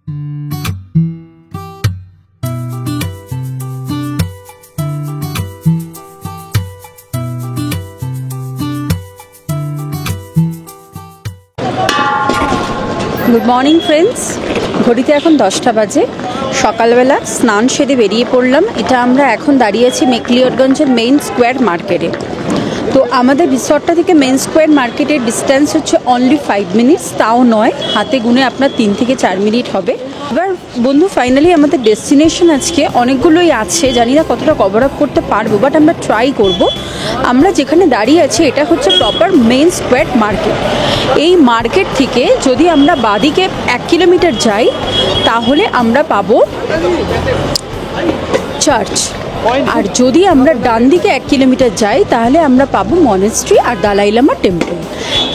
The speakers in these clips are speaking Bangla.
গুড মর্নিং ফ্রেন্ডস, ঘড়িতে এখন 10টা বাজে। সকালবেলা স্নান সেরে বেরিয়ে পড়লাম। এটা আমরা এখন দাঁড়িয়ে আছি মেকলিয়ডগঞ্জের মেইন স্কোয়ার মার্কেটে। তো আমাদের রিসর্টটা থেকে মেইন স্কোয়ার মার্কেটের ডিস্ট্যান্স হচ্ছে অনলি 5 মিনিটস, তাও নয়, হাতে গুনে আপনার 3 থেকে 4 মিনিট হবে। এবার বন্ধু ফাইনালি আমাদের ডেস্টিনেশন আজকে অনেকগুলোই আছে, জানি না কতটা কভার আপ করতে পারবো, বাট আমরা ট্রাই করব। আমরা যেখানে দাঁড়িয়ে আছি এটা হচ্ছে প্রপার মেইন স্কোয়ার মার্কেট। এই মার্কেট থেকে যদি আমরা বাদিকে 1 কিলোমিটার যাই তাহলে আমরা পাবো চার্চ, আর যদি আমরা ডান দিকে 1 কিলোমিটার যাই তাহলে আমরা পাবো মনেস্ট্রি আর দালাই লামা টেম্পল।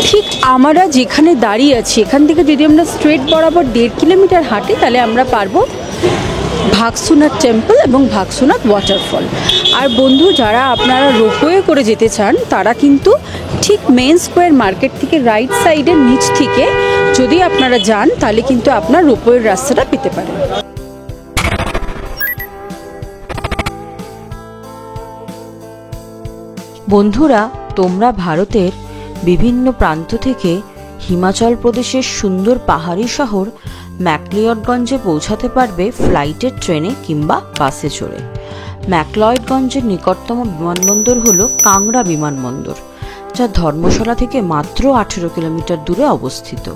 ঠিক আমরা যেখানে দাঁড়িয়ে আছি এখান থেকে যদি আমরা স্ট্রেট বরাবর 1.5 কিলোমিটার হাঁটি তাহলে আমরা পারবো ভাগসুনাথ টেম্পল এবং ভাগসুনাথ ওয়াটারফল। আর বন্ধু, যারা আপনারা রোপওয়ে করে যেতে চান তারা কিন্তু ঠিক মেইন স্কোয়ার মার্কেট থেকে রাইট সাইডের নিচ থেকে যদি আপনারা যান তাহলে কিন্তু আপনার রোপওয়ের রাস্তাটা পেতে পারেন। বন্ধুরা, তোমরা ভারতের বিভিন্ন প্রান্ত থেকে হিমাচল প্রদেশের সুন্দর পাহাড়ি শহর ম্যাকলিয়ডগঞ্জে পৌঁছাতে পারবে ফ্লাইটে, ট্রেনে কিংবা বাসে চড়ে। ম্যাকলয়েডগঞ্জের নিকটতম বিমানবন্দর হলো কাংড়া বিমানবন্দর, যা ধর্মশালা থেকে মাত্র 18 কিলোমিটার দূরে অবস্থিত।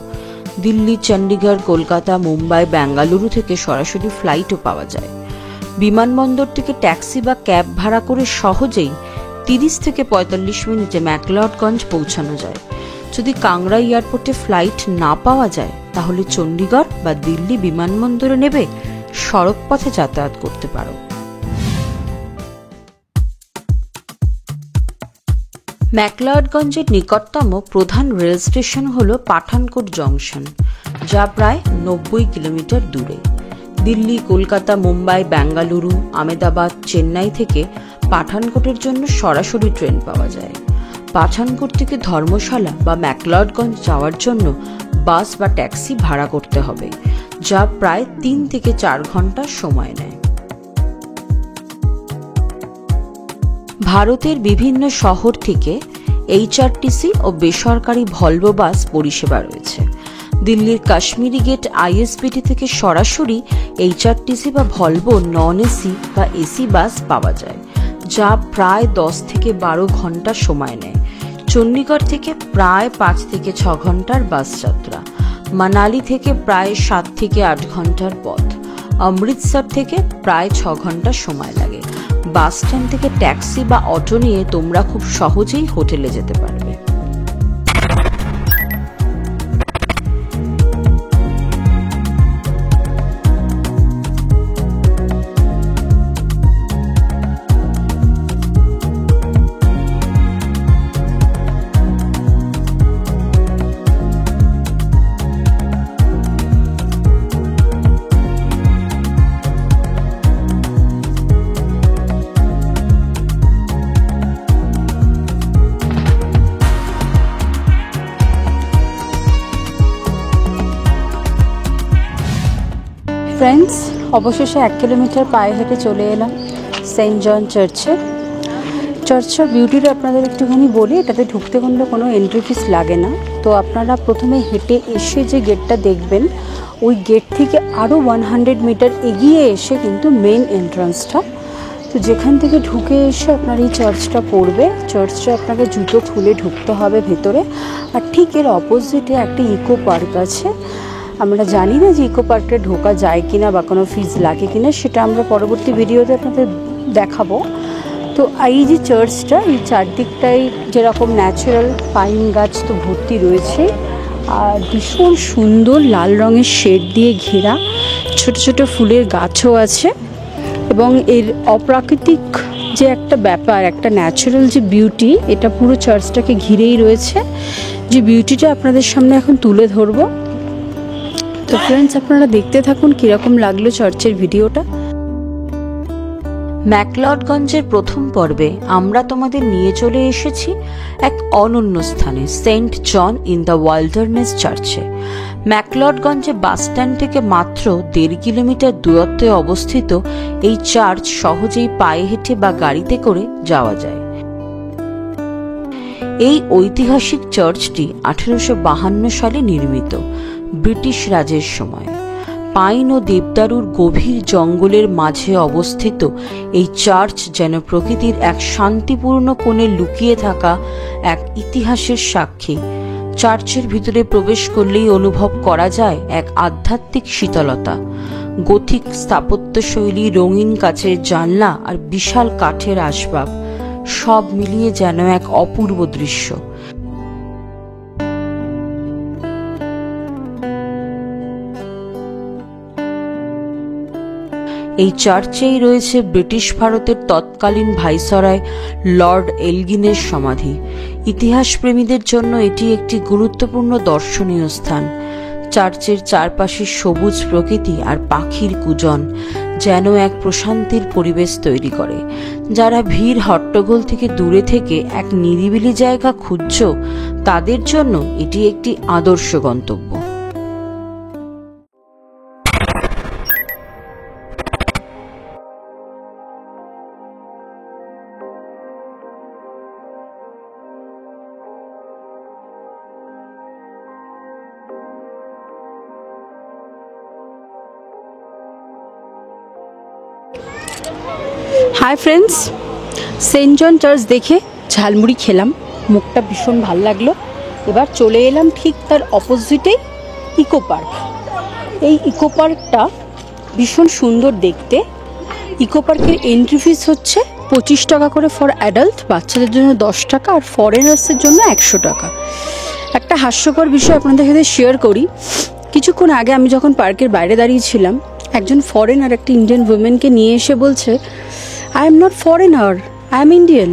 দিল্লি, চণ্ডীগড়, কলকাতা, মুম্বাই, বেঙ্গালুরু থেকে সরাসরি ফ্লাইটও পাওয়া যায়। বিমানবন্দর থেকে ট্যাক্সি বা ক্যাব ভাড়া করে সহজেই 30 থেকে 45 মিনিটে ম্যাকলয়েডগঞ্জ পৌঁছানো যায়। যদি কাংড়া এয়ারপোর্টে ফ্লাইট না পাওয়া যায় তাহলে চণ্ডীগড় বা দিল্লি বিমানবন্দরে নেবে সড়ক পথে যাতায়াত করতে পারো। ম্যাকলয়েডগঞ্জের নিকটতম প্রধান রেল স্টেশন হল পাঠানকোট জংশন, যা প্রায় 90 কিলোমিটার দূরে। দিল্লি, কলকাতা, মুম্বাই, বেঙ্গালুরু, আহমেদাবাদ, চেন্নাই থেকে পাঠানকোটের জন্য সরাসরি ট্রেন পাওয়া যায়। পাঠানকোট থেকে ধর্মশালা বা ম্যাকলয়েডগঞ্জ যাওয়ার জন্য বাস বা ট্যাক্সি ভাড়া করতে হবে, যা প্রায় 3 থেকে 4 ঘন্টা সময় নেয়। ভারতের বিভিন্ন শহর থেকে এইচআরটিসি ও বেসরকারি ভলভো বাস পরিষেবা রয়েছে। দিল্লির কাশ্মীরি গেট আইএসবিটি থেকে সরাসরি এইচআরটিসি বা ভলভো নন এসি বা এসি বাস পাওয়া যায়, যা প্রায় 10 থেকে 12 ঘন্টা সময় নেয়। চণ্ডীগড় থেকে প্রায় 5 থেকে 6 ঘন্টার বাস যাত্রা। মানালি থেকে প্রায় 7 থেকে 8 ঘন্টার পথ। অমৃতসর থেকে প্রায় 6 ঘন্টা সময় লাগে। বাস স্ট্যান্ড থেকে ট্যাক্সি বা অটো নিয়ে তোমরা খুব সহজেই হোটেলে যেতে পারবে। ফ্রেন্ডস, অবশেষে 1 কিলোমিটার পায়ে হেঁটে চলে এলাম সেন্ট জন চার্চে। চার্চের বিউটিটা আপনাদের একটুখানি বলি, এটাতে ঢুকতে কোনো এন্ট্রি ফিস লাগে না। তো আপনারা প্রথমে হেঁটে এসে যে গেটটা দেখবেন, ওই গেট থেকে আরও 100 মিটার এগিয়ে এসে কিন্তু মেন এন্ট্রান্সটা। তো যেখান থেকে ঢুকে এসে আপনার এই চার্চটা পড়বে। চার্চটা আপনাকে জুতো খুলে ঢুকতে হবে ভেতরে। আর ঠিক এর অপোজিটে একটা ইকো পার্ক আছে। আমরা জানি না যে ইকো পার্কে ঢোকা যায় কিনা বা কোনো ফিজ লাগে কিনা, সেটা আমরা পরবর্তী ভিডিওতে আপনাদের দেখাবো। তো এই যে চার্চটা, এই চারদিকটাই যেরকম ন্যাচারাল পাইন গাছ তো ভর্তি রয়েছে, আর ভীষণ সুন্দর লাল রঙের শেড দিয়ে ঘেরা ছোট ছোট ফুলের গাছও আছে। এবং এর অপ্রাকৃতিক যে একটা ব্যাপার, একটা ন্যাচারাল যে বিউটি, এটা পুরো চার্চটাকে ঘিরেই রয়েছে। যে বিউটিটা আপনাদের সামনে এখন তুলে ধরবো। তো ফ্রেন্ডস, আপনারা দেখতে থাকুন কীরকম লাগলো চার্চের ভিডিওটা। ম্যাকলডগঞ্জের প্রথম পর্বে আমরা তোমাদের নিয়ে চলে এসেছি এক অনন্য স্থানে, Saint John in the wilderness চার্চে। ম্যাকলডগঞ্জে বাসস্ট্যান্ড থেকে মাত্র 1.5 কিলোমিটার দূরত্বে অবস্থিত এই চার্চ সহজেই পায়ে হেঁটে বা গাড়িতে করে যাওয়া যায়। এই ঐতিহাসিক চার্চটি 1852 সালে নির্মিত, ব্রিটিশ রাজের সময়। পাইন ও দেবদারুর গভীর জঙ্গলের মাঝে অবস্থিত এই চার্চ যেন প্রকৃতির এক শান্তিপূর্ণ কোণে লুকিয়ে থাকা এক ইতিহাসের সাক্ষী। চার্চের ভিতরে প্রবেশ করলেই অনুভব করা যায় এক আধ্যাত্মিক শীতলতা। গথিক স্থাপত্যশৈলী, রঙিন কাচের জানলা আর বিশাল কাঠের আসবাব, সব মিলিয়ে যেন এক অপূর্ব দৃশ্য। এই চার্চেই রয়েছে ব্রিটিশ ভারতের তৎকালীন ভাইসরয় লর্ড এলগিনের সমাধি। ইতিহাস প্রেমীদের জন্য এটি একটি গুরুত্বপূর্ণ দর্শনীয় স্থান। চার্চের চারপাশে সবুজ প্রকৃতি আর পাখির কুজন যেন এক প্রশান্তির পরিবেশ তৈরি করে। যারা ভিড় হট্টগোল থেকে দূরে থেকে এক নিরিবিলি জায়গা খুঁজছ, তাদের জন্য এটি একটি আদর্শ গন্তব্য। হাই ফ্রেন্ডস, সেন্ট জন চার্চ দেখে ঝালমুড়ি খেলাম, মুখটা ভীষণ ভাল লাগলো। এবার চলে এলাম ঠিক তার অপোজিটেই ইকো পার্ক। এই ইকো পার্কটা ভীষণ সুন্দর দেখতে। ইকো পার্কের এন্ট্রি ফিস হচ্ছে 25 টাকা করে ফর অ্যাডাল্ট, বাচ্চাদের জন্য 10 টাকা আর ফরেনার্সের জন্য 100 টাকা। একটা হাস্যকর বিষয় আপনাদের সাথে শেয়ার করি। কিছুক্ষণ আগে আমি যখন পার্কের বাইরে দাঁড়িয়েছিলাম, একজন ফরেনার একটা ইন্ডিয়ান উইমেনকে নিয়ে এসে বলছে, I am not foreigner, I am Indian,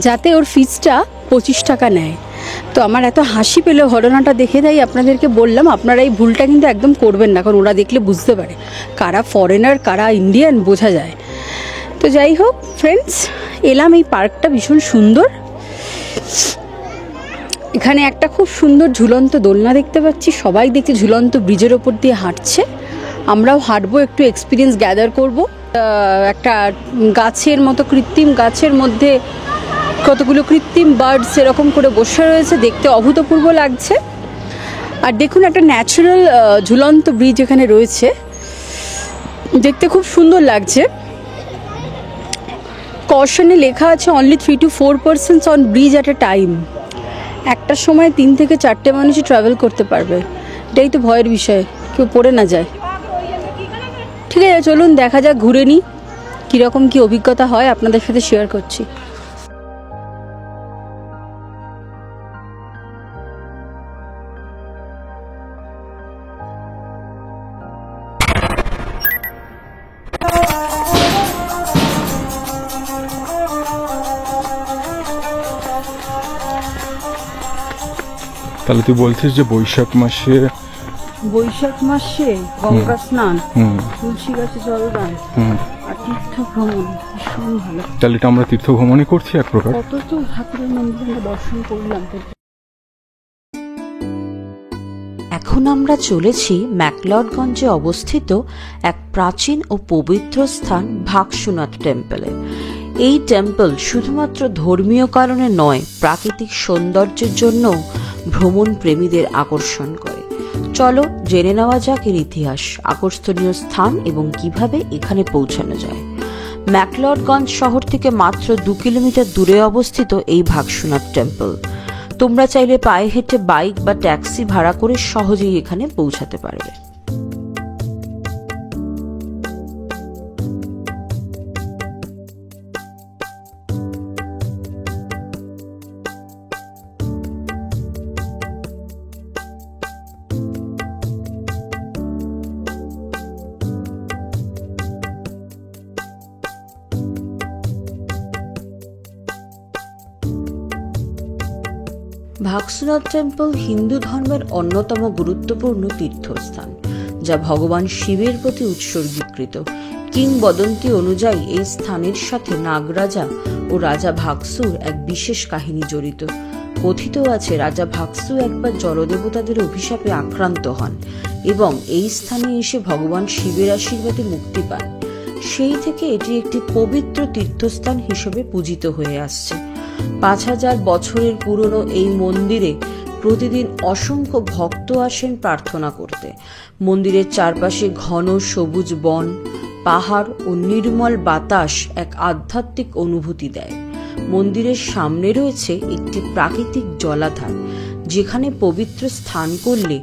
যাতে ওর ফিসটা 25 টাকা নেয়। তো আমার এত হাসি পেলো ঘটনাটা দেখে, তাই আপনাদেরকে বললাম আপনারা এই ভুলটা কিন্তু একদম করবেন না, কারণ ওরা দেখলে বুঝতে পারে কারা ফরেনার কারা ইন্ডিয়ান, বোঝা যায়। তো যাই হোক ফ্রেন্ডস, এলাম, এই পার্কটা ভীষণ সুন্দর। এখানে একটা খুব সুন্দর ঝুলন্ত দোলনা দেখতে পাচ্ছি, সবাই দেখছি ঝুলন্ত ব্রিজের ওপর দিয়ে হাঁটছে। আমরাও হাঁটবো, একটু এক্সপিরিয়েন্স গ্যাদার করব। একটা গাছের মতো, কৃত্রিম গাছের মধ্যে কতগুলো কৃত্রিম বার্ডস এরকম করে বসে রয়েছে, দেখতে অভূতপূর্ব লাগছে। আর দেখুন, একটা ন্যাচারাল ঝুলন্ত ব্রিজ এখানে রয়েছে, দেখতে খুব সুন্দর লাগছে। কশনে লেখা আছে only 3 to 4 persons on bridge at a time. একটা সময় 3 থেকে 4টে মানুষই ট্রাভেল করতে পারবে। এটাই তো ভয়ের বিষয়, কেউ পড়ে না যায়। ঠিক আছে, চলুন দেখা যাক, ঘুরে নিই, কীরকম কী অভিজ্ঞতা হয় আপনাদের সাথে শেয়ার করছি। তাহলে তুই বলছিস যে বৈশাখ মাসে গঙ্গা স্নান, তুলসী গাছে জলদান আর তীর্থ ভ্রমণ ভীষণ ভালো। তাহলে এটা আমরা তীর্থ ভ্রমণই করছি এক প্রকার। কত তো ঠাকুরের মন্দির আমরা দর্শন করলাম। এখন আমরা চলেছি ম্যাকলডগঞ্জে অবস্থিত এক প্রাচীন ও পবিত্র স্থান ভাগসুনাথ টেম্পলে। এই টেম্পল শুধুমাত্র ধর্মীয় কারণে নয়, প্রাকৃতিক সৌন্দর্যের জন্য ভ্রমণ প্রেমীদের আকর্ষণ করে। চলো জেনে নেওয়া যাক এর ইতিহাস, আকর্ষণীয় স্থান এবং কিভাবে এখানে পৌঁছানো যায়। ম্যাকলডগঞ্জ শহর থেকে মাত্র 2 কিলোমিটার দূরে অবস্থিত এই ভাগসুনাথ টেম্পল। তোমরা চাইলে পায়ে হেঁটে, বাইক বা ট্যাক্সি ভাড়া করে সহজেই এখানে পৌঁছাতে পারবে। ভাগসুনাথ টেম্পল হিন্দু ধর্মের অন্যতম গুরুত্বপূর্ণ তীর্থস্থান, যা ভগবান শিবের প্রতি উৎসর্গীকৃত। কিংবদন্তি অনুযায়ী এই স্থানের সাথে নাগরাজা ও রাজা ভাগসুর এক বিশেষ কাহিনী জড়িত। কথিত আছে রাজা ভাগসু একবার জলদেবতাদের অভিশাপে আক্রান্ত হন এবং এই স্থানে এসে ভগবান শিবের আশীর্বাদে মুক্তি পান। সেই থেকে এটি একটি পবিত্র তীর্থস্থান হিসেবে পূজিত হয়ে আসছে। 5000 বছরের পুরনো এই মন্দিরে প্রতিদিন অসংখ্য ভক্ত আসেন প্রার্থনা করতে। মন্দিরের চারপাশে ঘন সবুজ বন, পাহাড় ও নির্মল বাতাস এক আধ্যাত্মিক অনুভূতি দেয়। মন্দিরের সামনে রয়েছে একটি প্রাকৃতিক জলাধার, যেখানে পবিত্র স্নান করলে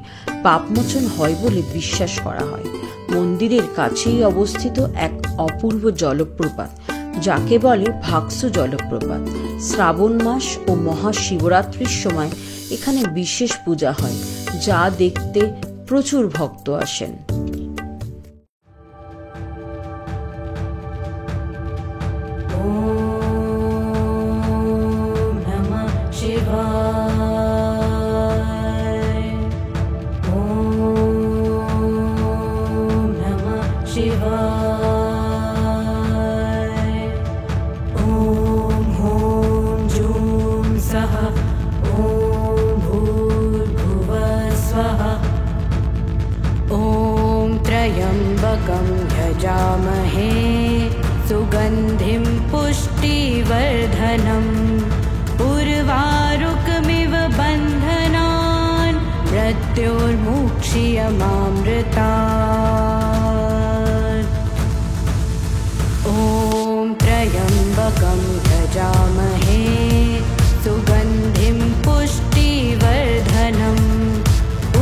পাপমোচন হয় বলে বিশ্বাস করা হয়। মন্দিরের কাছেই অবস্থিত এক অপূর্ব জলপ্রপাত, যাকে বলে ভাগসু জলপ্রপাত। শ্রাবণ মাস ও মহাশিবরাত্রির সময় এখানে বিশেষ পূজা হয়, যা দেখতে প্রচুর ভক্ত আসেন। त्र्यम्बकं यजामहे सुगन्धिं पुष्टिवर्धनम् उर्वारुकमिव बन्धनान् मृत्योर्मुक्षीयमामृतात्। ॐ त्र्यम्बकं यजामहे सुगन्धिं पुष्टिवर्धनम्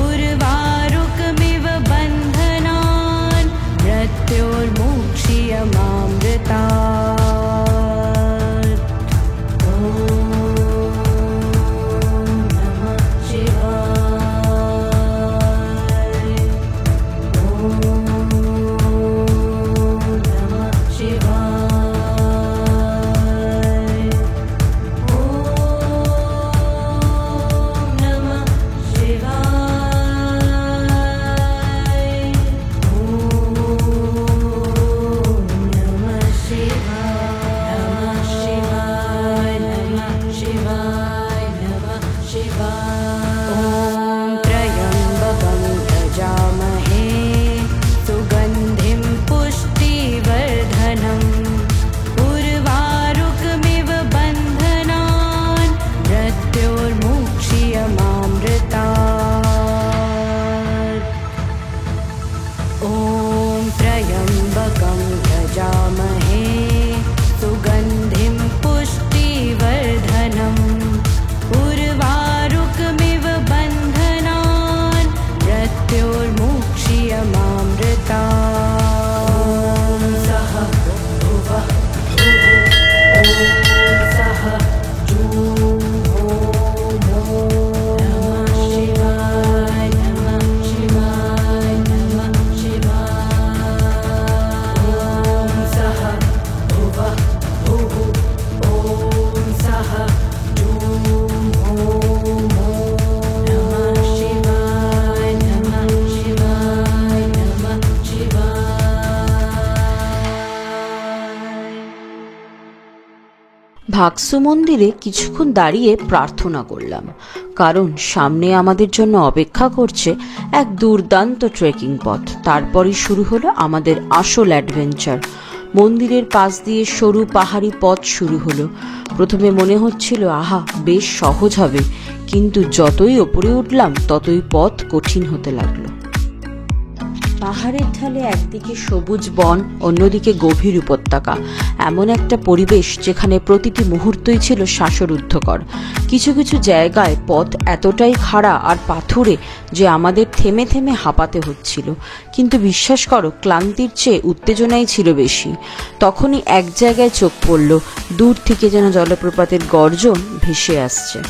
उर्वारुकमिव बन्धनान् मृत्योर्मुक्षीयमामृतात्। ॐ नमः शिवाय। ॐ नमः शिवाय। ॐ नमः शिवाय। ॐ नमः शिवाय। नमः शिवाय। नमः शिवाय। ॐ त्र्यम्बकं यजामहे सुगन्धिं पुष्टिवर्धनम् उर्वारुकमिव बन्धनान् मृत्योर्मुक्षीयमामृतात्। ॐ त्र्यम्बकं यजामहे सुगन्धिं पुष्टिवर्धनम् उर्वारुकमिव बन्धनान् मृत्योर्मुक्षीयमामृतात्। सः भुवः ॐ सः नमः शिवाय। नमः शिवाय। नमः शिवाय। ॐ सः भुवः ॐ सः नमः शिवाय। नमः शिवाय। नमः शिवाय। ভাগসু মন্দিরে কিছুক্ষণ দাঁড়িয়ে প্রার্থনা করলাম, কারণ সামনে আমাদের জন্য অপেক্ষা করছে এক দুর্দান্ত ট্রেকিং পথ। তারপরই শুরু হলো আমাদের আসল অ্যাডভেঞ্চার। মন্দিরের পাশ দিয়ে সরু পাহাড়ি পথ শুরু হলো। প্রথমে মনে হচ্ছিল আহা বেশ সহজ হবে, কিন্তু যতই ওপরে উঠলাম ততই পথ কঠিন হতে লাগলো। পাহাড়ের ঢালে একদিকে সবুজ বন, অন্যদিকে গভীর উপত্যকা। এমন একটা পরিবেশ যেখানে প্রতিটি মুহূর্তই ছিল শ্বাসরুদ্ধকর। কিছু কিছু জায়গায় পথ এতটাই খাড়া আর পাথুরে যে আমাদের থেমে থেমে হাঁপাতে হচ্ছিল, কিন্তু বিশ্বাস করো ক্লান্তির চেয়ে উত্তেজনাই ছিল বেশি। তখনই এক জায়গায় চোখ পড়ল, দূর থেকে যেন জলপ্রপাতের গর্জন ভেসে আসছে।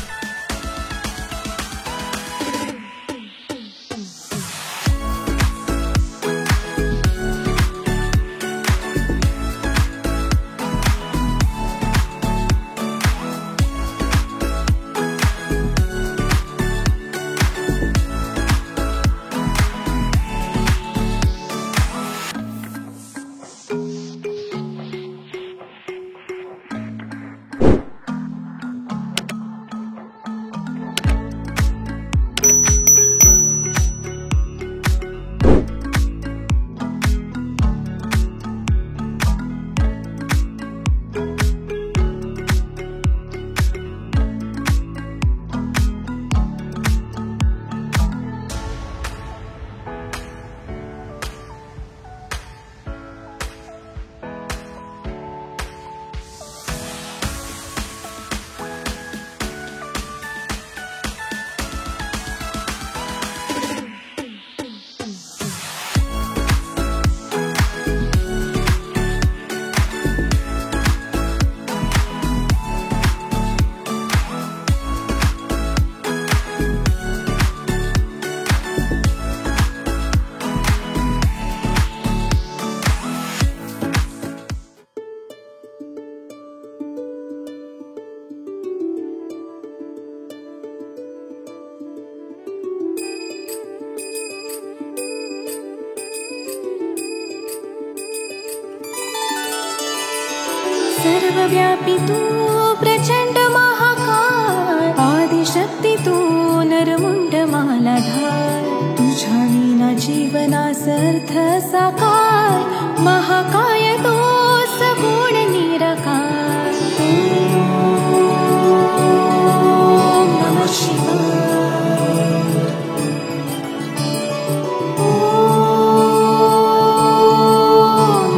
सर्वव्यापी तू प्रचंड महाकाय आदिशक्ती तू नरमुंड मालाधार तुझ्या विना जीवनास अर्थ साकार महाकाय तू सगुण निराकार ओम नमः शिवाय ओम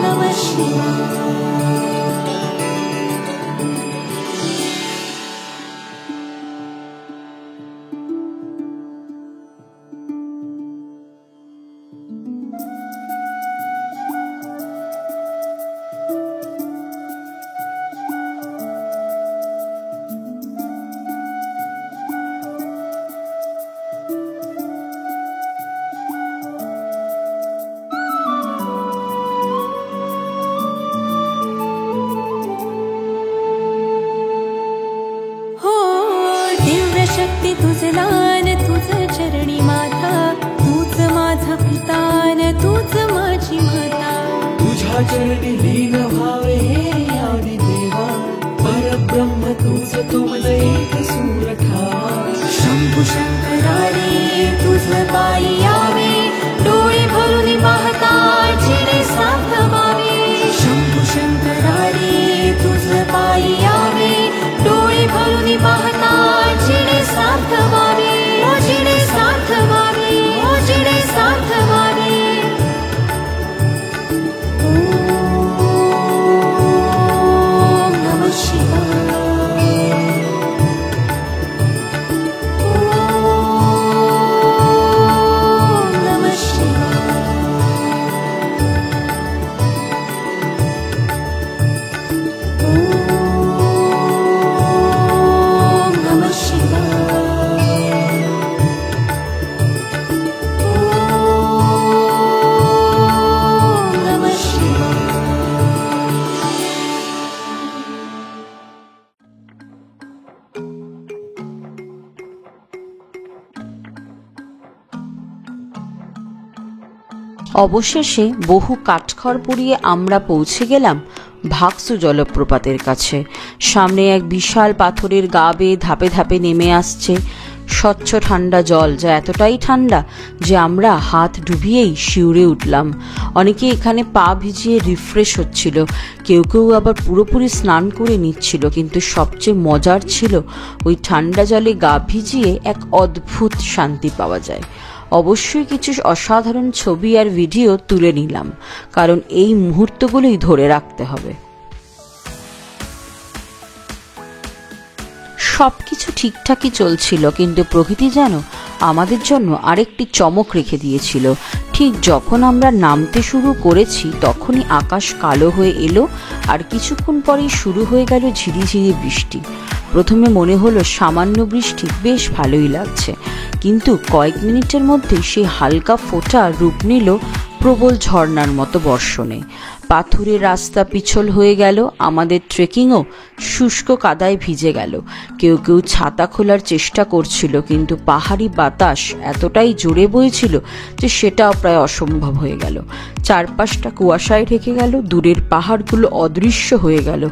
नमः शिवाय शक्ती तुझ दान तुझ चरणी माता तूच माझा पितान तूच माझी माता तुझ्या चरणी लीन व्हावे हे आदि देवा परब्रह्म तूच तुमज एक सूर ठावा शंभू शंकरारे तुझ पायी यावे डोळे भरून पाहता जिणे साथ व्हावे शंभू शंकरारे तुझ पायी यावे डोळे भरून पाहता जिणे साथ व्हावे ओ जिणे साथ व्हावे ओ जिणे साथ व्हावे ओम नमः शिवाय ओम नमः ओम नमः शिवाय ओम नमः शिवाय অবশেষে বহু কাঠখড় পুড়িয়ে আমরা পৌঁছে গেলাম ভাগসু জলপ্রপাতের কাছে। সামনে এক বিশাল পাথরের গা বেয়ে ধাপে ধাপে নেমে আসছে স্বচ্ছ ঠান্ডা জল, যা এতটাই ঠান্ডা যে আমরা হাত ডুবিয়েই শিউরে উঠলাম। অনেকে এখানে পা ভিজিয়ে রিফ্রেশ হচ্ছিল, কেউ কেউ আবার পুরোপুরি স্নান করে নিচ্ছিল। কিন্তু সবচেয়ে মজার ছিল ওই ঠান্ডা জলে গা ভিজিয়ে এক অদ্ভুত শান্তি পাওয়া যায়। অবশ্যই কিছু অসাধারণ ছবি আর ভিডিও তুলে নিলাম, কারণ এই মুহূর্তগুলোই ধরে রাখতে হবে। সবকিছু ঠিকঠাকই চলছিল, কিন্তু প্রকৃতি যেন আমাদের জন্য আরেকটি চমক রেখে দিয়েছিল। ঠিক যখন আমরা নামতে শুরু করেছি তখনই আকাশ কালো হয়ে এলো, আর কিছুক্ষণ পরেই শুরু হয়ে গেল ঝিরিঝিরি বৃষ্টি। প্রথমে মনে হলো সামান্য বৃষ্টি, বেশ ভালোই লাগছে, কিন্তু কয়েক মিনিটের মধ্যেই সেই হালকা ফোঁটা রূপ নিল প্রবল ঝর্ণার মতো বর্ষণে। পাথুরের রাস্তা পিছল হয়ে গেল, আমাদের ট্রেকিংও শুষ্ক কাদায় ভিজে গেল। কেউ কেউ ছাতা খোলার চেষ্টা করছিল, কিন্তু পাহাড়ি বাতাস এতটাই জোরে বইছিল যে সেটাও প্রায় অসম্ভব হয়ে গেল। চারপাশটা কুয়াশায় ঢেকে গেল, দূরের পাহাড়গুলো অদৃশ্য হয়ে গেল,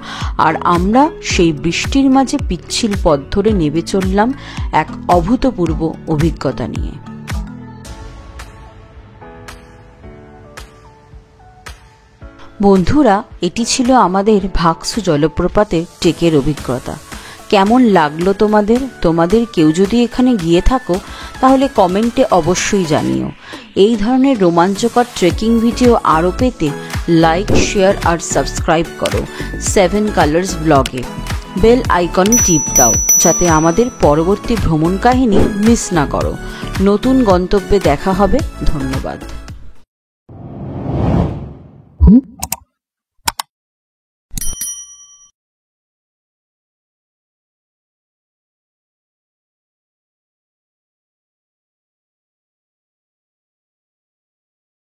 আর আমরা সেই বৃষ্টির মাঝে পিচ্ছিল পথ ধরে নেমে চললাম এক অভূতপূর্ব অভিজ্ঞতা নিয়ে। বন্ধুরা, এটি ছিল আমাদের ভাগসু জলপ্রপাতের ট্রেকের অভিজ্ঞতা। কেমন লাগলো তোমাদের কেউ যদি এখানে গিয়ে থাকো তাহলে কমেন্টে অবশ্যই জানিও। এই ধরনের রোমাঞ্চকর ট্রেকিং ভিডিও আরও পেতে লাইক, শেয়ার আর সাবস্ক্রাইব করো 7 কালার্স ব্লগে। বেল আইকনে টিপ দাও যাতে আমাদের পরবর্তী ভ্রমণ কাহিনী মিস না করো। নতুন গন্তব্যে দেখা হবে। ধন্যবাদ।